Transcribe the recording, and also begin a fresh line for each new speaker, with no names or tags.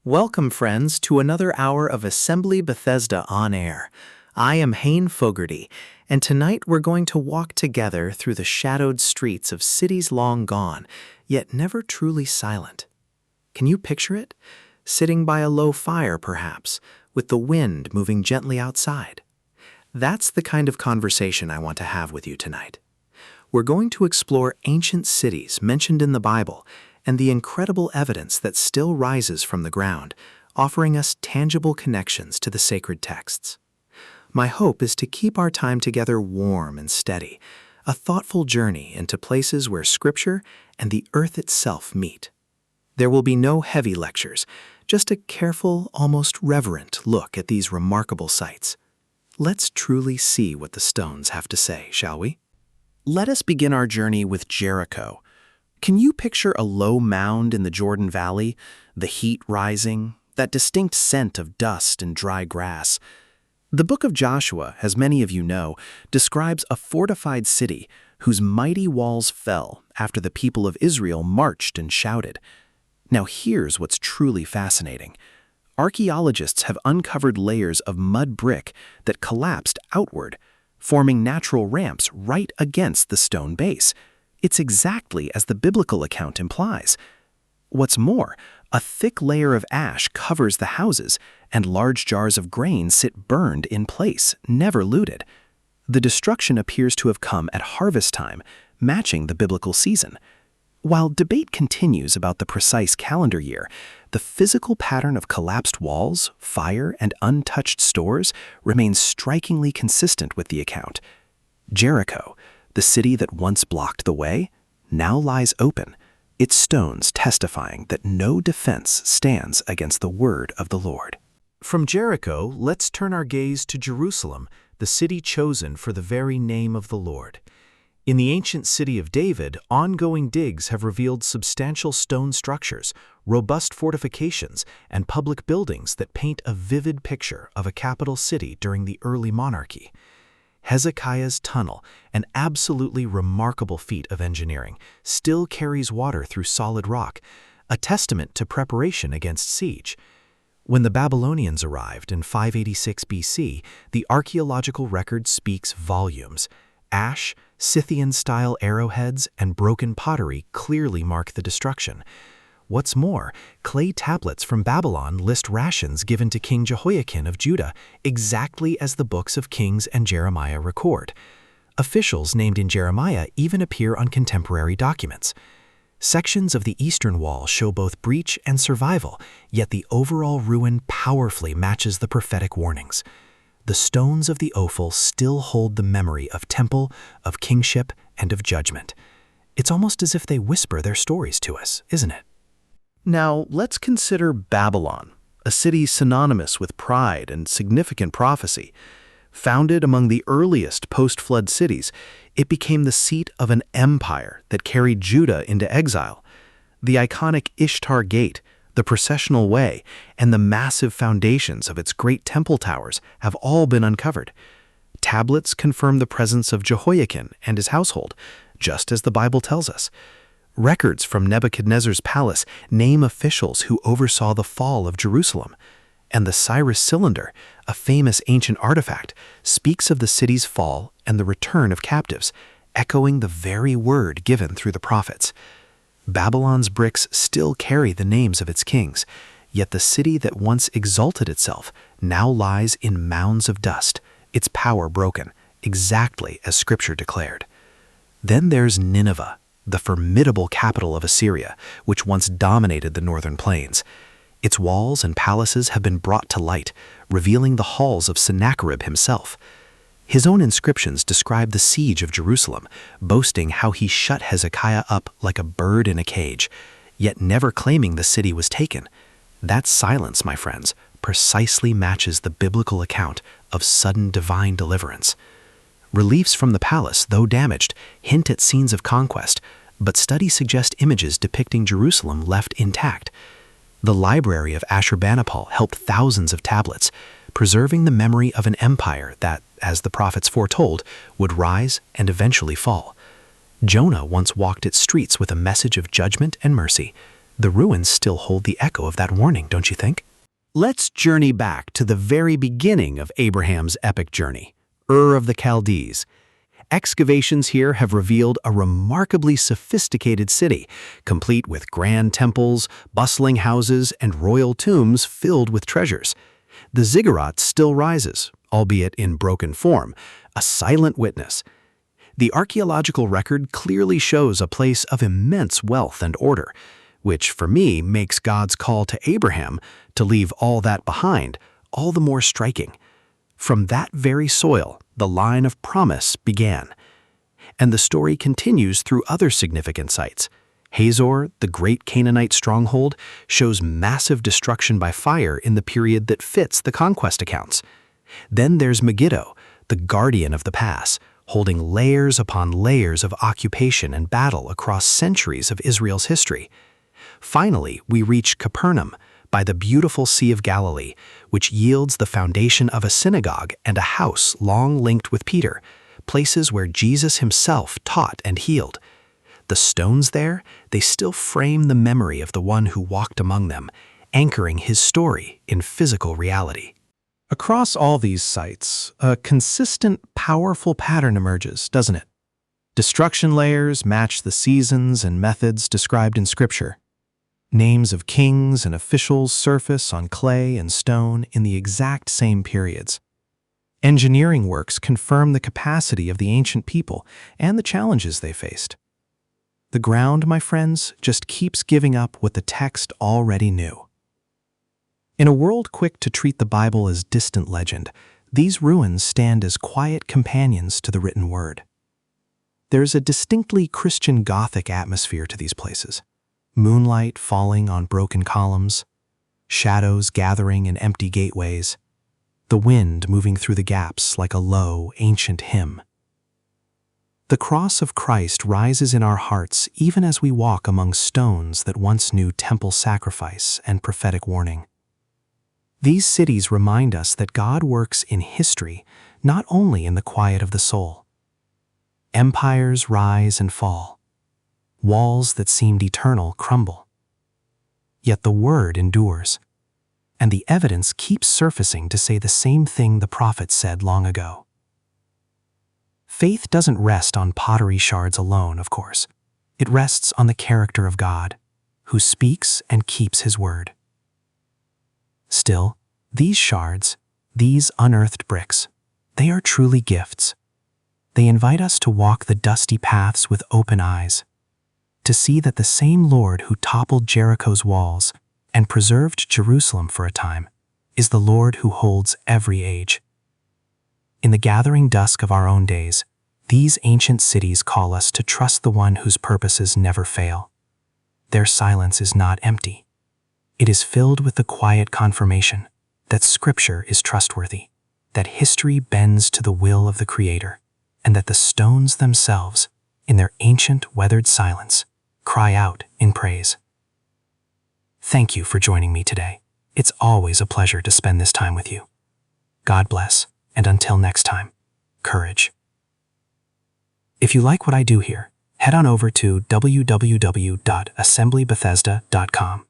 Welcome, friends, to another hour of Assembly Bethesda on air. I am Hayne Fogarty, and tonight we're going to walk together through the shadowed streets of cities long gone, yet never truly silent. Can you picture it? Sitting by a low fire, perhaps, with the wind moving gently outside. That's the kind of conversation I want to have with you tonight. We're going to explore ancient cities mentioned in the Bible and the incredible evidence that still rises from the ground, offering us tangible connections to the sacred texts. My hope is to keep our time together warm and steady, a thoughtful journey into places where Scripture and the earth itself meet. There will be no heavy lectures, just a careful, almost reverent look at these remarkable sights. Let's truly see what the stones have to say, shall we? Let us begin our journey with Jericho. Can you picture a low mound in the Jordan Valley, the heat rising, that distinct scent of dust and dry grass? The book of Joshua, as many of you know, describes a fortified city whose mighty walls fell after the people of Israel marched and shouted. Now here's what's truly fascinating. Archaeologists have uncovered layers of mud brick that collapsed outward, forming natural ramps right against the stone base. It's exactly as the biblical account implies. What's more, a thick layer of ash covers the houses, and large jars of grain sit burned in place, never looted. The destruction appears to have come at harvest time, matching the biblical season. While debate continues about the precise calendar year, the physical pattern of collapsed walls, fire, and untouched stores remains strikingly consistent with the account. Jericho, the city that once blocked the way, now lies open, its stones testifying that no defense stands against the word of the Lord. From Jericho, let's turn our gaze to Jerusalem, the city chosen for the very name of the Lord. In the ancient city of David, ongoing digs have revealed substantial stone structures, robust fortifications, and public buildings that paint a vivid picture of a capital city during the early monarchy. Hezekiah's tunnel, an absolutely remarkable feat of engineering, still carries water through solid rock, a testament to preparation against siege. When the Babylonians arrived in 586 BC, the archaeological record speaks volumes. Ash, Scythian-style arrowheads, and broken pottery clearly mark the destruction. What's more, clay tablets from Babylon list rations given to King Jehoiakim of Judah, exactly as the books of Kings and Jeremiah record. Officials named in Jeremiah even appear on contemporary documents. Sections of the eastern wall show both breach and survival, yet the overall ruin powerfully matches the prophetic warnings. The stones of the Ophel still hold the memory of temple, of kingship, and of judgment. It's almost as if they whisper their stories to us, isn't it? Now, let's consider Babylon, a city synonymous with pride and significant prophecy. Founded among the earliest post-flood cities, it became the seat of an empire that carried Judah into exile. The iconic Ishtar Gate, the processional way, and the massive foundations of its great temple towers have all been uncovered. Tablets confirm the presence of Jehoiakim and his household, just as the Bible tells us. Records from Nebuchadnezzar's palace name officials who oversaw the fall of Jerusalem. And the Cyrus cylinder, a famous ancient artifact, speaks of the city's fall and the return of captives, echoing the very word given through the prophets. Babylon's bricks still carry the names of its kings, yet the city that once exalted itself now lies in mounds of dust, its power broken, exactly as Scripture declared. Then there's Nineveh, the formidable capital of Assyria, which once dominated the northern plains. Its walls and palaces have been brought to light, revealing the halls of Sennacherib himself. His own inscriptions describe the siege of Jerusalem, boasting how he shut Hezekiah up like a bird in a cage, yet never claiming the city was taken. That silence, my friends, precisely matches the biblical account of sudden divine deliverance. Reliefs from the palace, though damaged, hint at scenes of conquest, but studies suggest images depicting Jerusalem left intact. The library of Ashurbanipal helped thousands of tablets, preserving the memory of an empire that, as the prophets foretold, would rise and eventually fall. Jonah once walked its streets with a message of judgment and mercy. The ruins still hold the echo of that warning, don't you think?
Let's journey back to the very beginning of Abraham's epic journey, Ur of the Chaldees. Excavations here have revealed a remarkably sophisticated city, complete with grand temples, bustling houses, and royal tombs filled with treasures. The ziggurat still rises, albeit in broken form, a silent witness. The archaeological record clearly shows a place of immense wealth and order, which for me makes God's call to Abraham to leave all that behind all the more striking. From that very soil, the line of promise began. And the story continues through other significant sites. Hazor, the great Canaanite stronghold, shows massive destruction by fire in the period that fits the conquest accounts. Then there's Megiddo, the guardian of the pass, holding layers upon layers of occupation and battle across centuries of Israel's history. Finally, we reach Capernaum, by the beautiful Sea of Galilee, which yields the foundation of a synagogue and a house long linked with Peter, places where Jesus himself taught and healed. The stones there, they still frame the memory of the one who walked among them, anchoring his story in physical reality.
Across all these sites, a consistent, powerful pattern emerges, doesn't it? Destruction layers match the seasons and methods described in Scripture. Names of kings and officials surface on clay and stone in the exact same periods. Engineering works confirm the capacity of the ancient people and the challenges they faced. The ground, my friends, just keeps giving up what the text already knew. In a world quick to treat the Bible as distant legend, these ruins stand as quiet companions to the written word. There's a distinctly Christian Gothic atmosphere to these places. Moonlight falling on broken columns, shadows gathering in empty gateways, the wind moving through the gaps like a low, ancient hymn. The cross of Christ rises in our hearts even as we walk among stones that once knew temple sacrifice and prophetic warning. These cities remind us that God works in history, not only in the quiet of the soul. Empires rise and fall. Walls that seemed eternal crumble. Yet the word endures, and the evidence keeps surfacing to say the same thing the prophet said long ago. Faith doesn't rest on pottery shards alone, of course. It rests on the character of God, who speaks and keeps his word. Still, these shards, these unearthed bricks, they are truly gifts. They invite us to walk the dusty paths with open eyes, to see that the same Lord who toppled Jericho's walls and preserved Jerusalem for a time is the Lord who holds every age. In the gathering dusk of our own days, these ancient cities call us to trust the one whose purposes never fail. Their silence is not empty. It is filled with the quiet confirmation that Scripture is trustworthy, that history bends to the will of the Creator, and that the stones themselves, in their ancient weathered silence, cry out in praise. Thank you for joining me today. It's always a pleasure to spend this time with you. God bless, and until next time, courage. If you like what I do here, head on over to www.assemblybethesda.com.